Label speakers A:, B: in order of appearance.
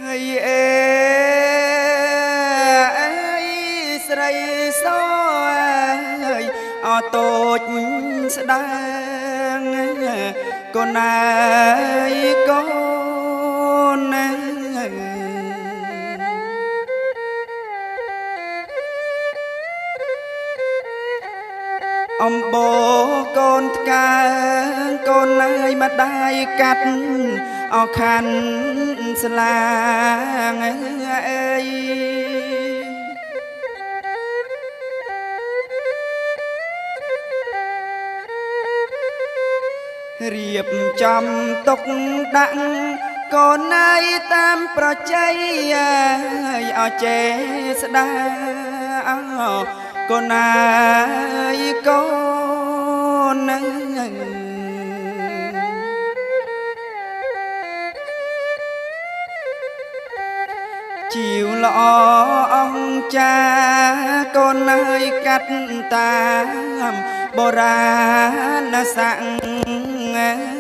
A: ហើយអេស្រីសអើយអត់តូចស្ដាងកូនអើយកូនណាអំបូរកូនថ្កើងកូនអើយម្ដាយកាត់អខាន់ស្លាងអើយរៀបចំទុកដាក់កូនអើយតាមប្រជ័យអើយអចេស្ដាកូនអើយកូននឹងជីវល្អអង្គចាកូនអើយកាត់តាមបុរាណស័ក្តិ